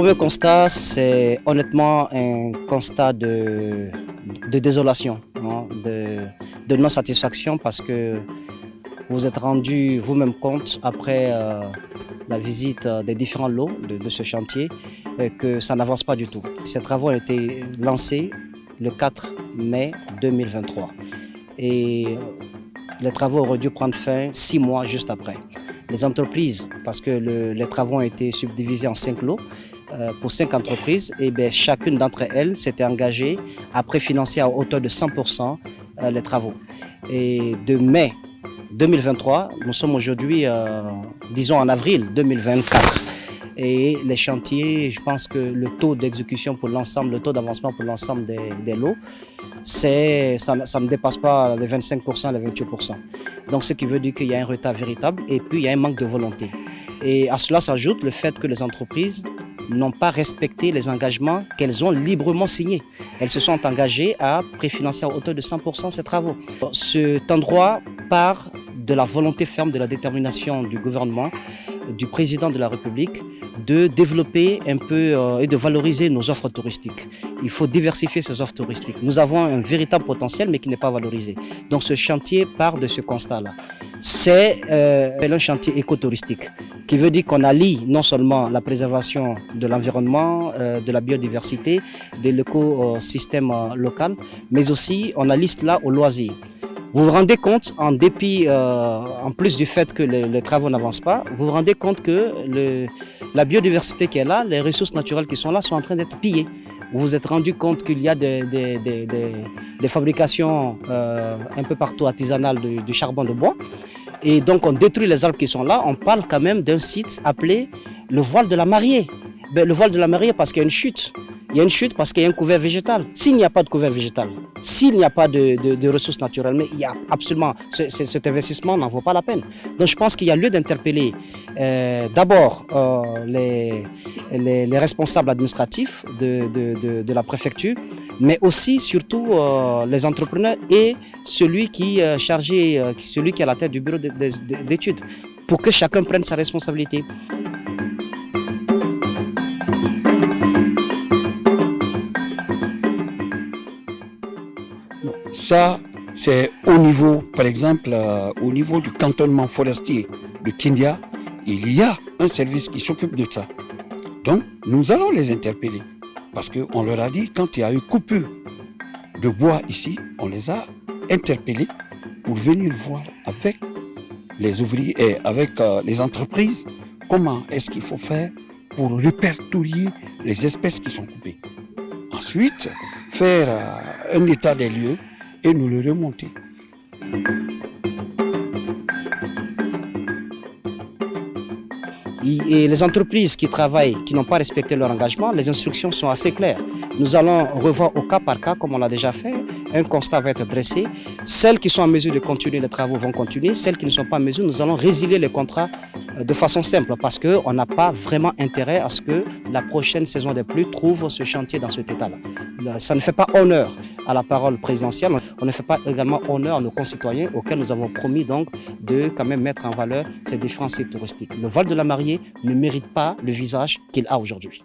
premier constat, c'est honnêtement un constat de désolation, hein, de non-satisfaction parce que vous êtes rendu vous-même compte après la visite des différents lots de ce chantier que ça n'avance pas du tout. Ces travaux ont été lancés le 4 mai 2023 et les travaux auraient dû prendre fin 6 mois juste après. Les entreprises, parce que les travaux ont été subdivisés en 5 lots pour 5 entreprises, et bien, chacune d'entre elles s'était engagée à préfinancer à hauteur de 100% les travaux. Et de mai 2023, nous sommes aujourd'hui, disons en avril 2024. Et les chantiers, je pense que le taux d'exécution pour l'ensemble, le taux d'avancement pour l'ensemble des lots, ça ne dépasse pas les 25%, les 28%. Donc ce qui veut dire qu'il y a un retard véritable et puis il y a un manque de volonté. Et à cela s'ajoute le fait que les entreprises n'ont pas respecté les engagements qu'elles ont librement signés. Elles se sont engagées à préfinancer à hauteur de 100% ces travaux. Cet endroit part de la volonté ferme, de la détermination du gouvernement, du président de la République, de développer un peu et de valoriser nos offres touristiques. Il faut diversifier ces offres touristiques. Nous avons un véritable potentiel mais qui n'est pas valorisé. Donc ce chantier part de ce constat-là. C'est un chantier écotouristique qui veut dire qu'on allie non seulement la préservation de l'environnement, de la biodiversité, de l'écosystème local, mais aussi on allie cela au loisir. Vous vous rendez compte, en dépit, en plus du fait que les travaux n'avancent pas, vous vous rendez compte que la biodiversité qui est là, les ressources naturelles qui sont là sont en train d'être pillées. Vous vous êtes rendu compte qu'il y a des fabrications un peu partout artisanales du charbon de bois. Et donc on détruit les arbres qui sont là. On parle quand même d'un site appelé le voile de la mariée. Ben, le voile de la mariée parce qu'il y a une chute. Il y a une chute parce qu'il y a un couvert végétal. S'il n'y a pas de couvert végétal, s'il n'y a pas de ressources naturelles, mais il y a absolument, cet investissement n'en vaut pas la peine. Donc je pense qu'il y a lieu d'interpeller d'abord les responsables administratifs de la préfecture, mais aussi surtout les entrepreneurs et celui qui est chargé, celui qui est à la tête du bureau d'études, pour que chacun prenne sa responsabilité. Ça, c'est au niveau, par exemple, au niveau du cantonnement forestier de Kindia, il y a un service qui s'occupe de ça. Donc, nous allons les interpeller. Parce qu'on leur a dit, quand il y a eu coupure de bois ici, on les a interpellés pour venir voir avec les ouvriers et avec les entreprises comment est-ce qu'il faut faire pour répertorier les espèces qui sont coupées. Ensuite, faire un état des lieux et nous le remonter. Et les entreprises qui travaillent, qui n'ont pas respecté leur engagement, les instructions sont assez claires. Nous allons revoir au cas par cas, comme on l'a déjà fait. Un constat va être dressé. Celles qui sont en mesure de continuer les travaux vont continuer. Celles qui ne sont pas en mesure, nous allons résilier les contrats de façon simple parce qu'on n'a pas vraiment intérêt à ce que la prochaine saison des pluies trouve ce chantier dans cet état-là. Ça ne fait pas honneur à la parole présidentielle. On ne fait pas également honneur à nos concitoyens auxquels nous avons promis donc de quand même mettre en valeur ces différents sites touristiques. Le voile de la mariée ne mérite pas le visage qu'il a aujourd'hui.